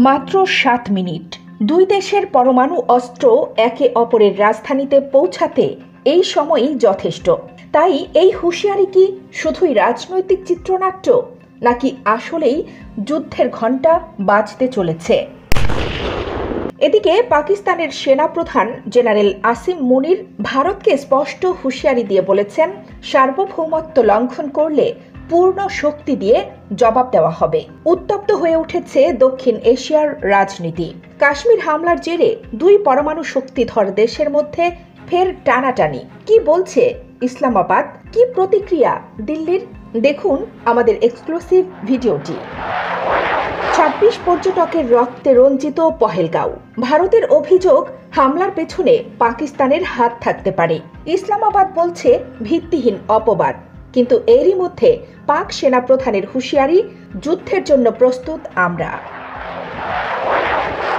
মাত্র 7 মিনিট দুই দেশের পরমাণু অস্ত্র একে অপরের রাজধানীতে পৌঁছাতে এই সময়ই যথেষ্ট। তাই এই হুঁশিয়ারি কি শুধুই রাজনৈতিক চিত্রনাট্য, নাকি আসলেই যুদ্ধের ঘণ্টা বাজতে চলেছে? এদিকে পাকিস্তানের সেনাপ্রধান জেনারেল আসিম মুনির ভারতকে স্পষ্ট হুঁশিয়ারি দিয়ে বলেছেন, সার্বভৌমত্ব লঙ্ঘন করলে পূর্ণ শক্তি দিয়ে জবাব দেওয়া হবে। উত্তপ্ত হয়ে উঠেছে দক্ষিণ এশিয়ার রাজনীতি। কাশ্মীর হামলার জেরে দুই পরমাণু শক্তিধর দেশের মধ্যে ফের টানাটানি। কি বলছে ইসলামাবাদ, কি প্রতিক্রিয়া দিল্লির? দেখুন আমাদের এক্সক্লুসিভ ভিডিওটি। 26 পর্যটকের রক্তে রঞ্জিত পহেলগাঁও। ভারতের অভিযোগ, হামলার পেছনে পাকিস্তানের হাত থাকতে পারে। ইসলামাবাদ বলছে ভিত্তিহীন অপবাদ। কিন্তু এরই মধ্যে পাক সেনাপ্রধানের হুঁশিয়ারি, যুদ্ধের জন্য প্রস্তুত আমরা।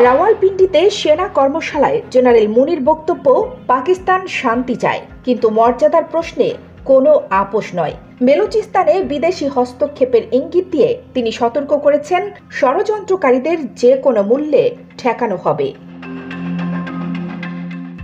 রাওয়ালপিন্ডিতে সেনা কর্মশালায় জেনারেল মুনির বক্তব্য, পাকিস্তান শান্তি চায়, কিন্তু মর্যাদার প্রশ্নে কোনো আপোষ নয়। বেলুচিস্তানে বিদেশি হস্তক্ষেপের ইঙ্গিত দিয়ে তিনি সতর্ক করেছেন, ষড়যন্ত্রকারীদের যে কোনো মূল্যে ঠেকানো হবে।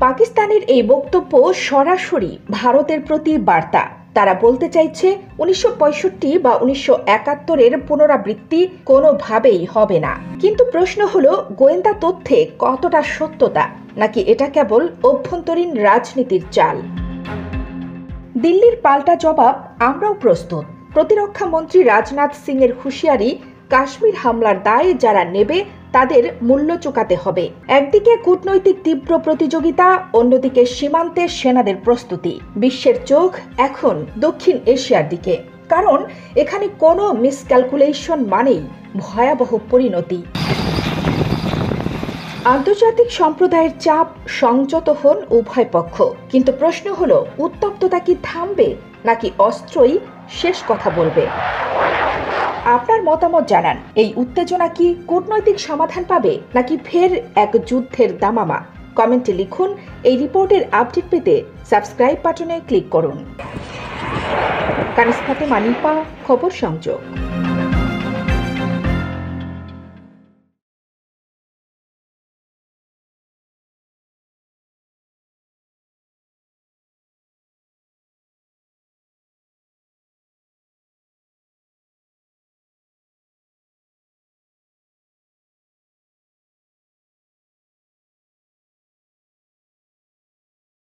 পাকিস্তানের এই বক্তব্য সরাসরি ভারতের প্রতি বার্তা। তারা বলতে চাইছে 1965 বা 1971-এর পুনরাবৃত্তি কোনোভাবেই হবে না। কিন্তু প্রশ্ন হলো, গোয়েন্দা তথ্যে কতটা সত্যতা, নাকি এটা কেবল অভ্যন্তরীণ রাজনীতির চাল? দিল্লির পাল্টা জবাব, আমরাও প্রস্তুত। প্রতিরক্ষা মন্ত্রী রাজনাথ সিং এর হুঁশিয়ারি, কাশ্মীর হামলার দায় যারা নেবে তাদের মূল্য চুকাতে হবে। একদিকে কূটনৈতিক তীব্র প্রতিযোগিতা, অন্যদিকে সীমান্তে সেনাদের প্রস্তুতি। বিশ্বের চোখ এখন দক্ষিণ এশিয়ার দিকে, কারণ এখানে কোনো মিসক্যালকুলেশন মানেই ভয়াবহ পরিণতি। আন্তর্জাতিক সম্প্রদায়ের চাপ, সংযত হন উভয় পক্ষ। কিন্তু প্রশ্ন হলো, উত্তপ্ততা কি থামবে, নাকি অস্ত্রই শেষ কথা বলবে? আপনার মতামত জানান। এই উত্তেজনা কি কূটনৈতিক সমাধান পাবে, নাকি ফের এক যুদ্ধের দামামা? কমেন্টে লিখুন। এই রিপোর্টের আপডেট পেতে সাবস্ক্রাইব বাটনে ক্লিক করুন। কানিজ ফাতেমা নিপা, খবর সংযোগ।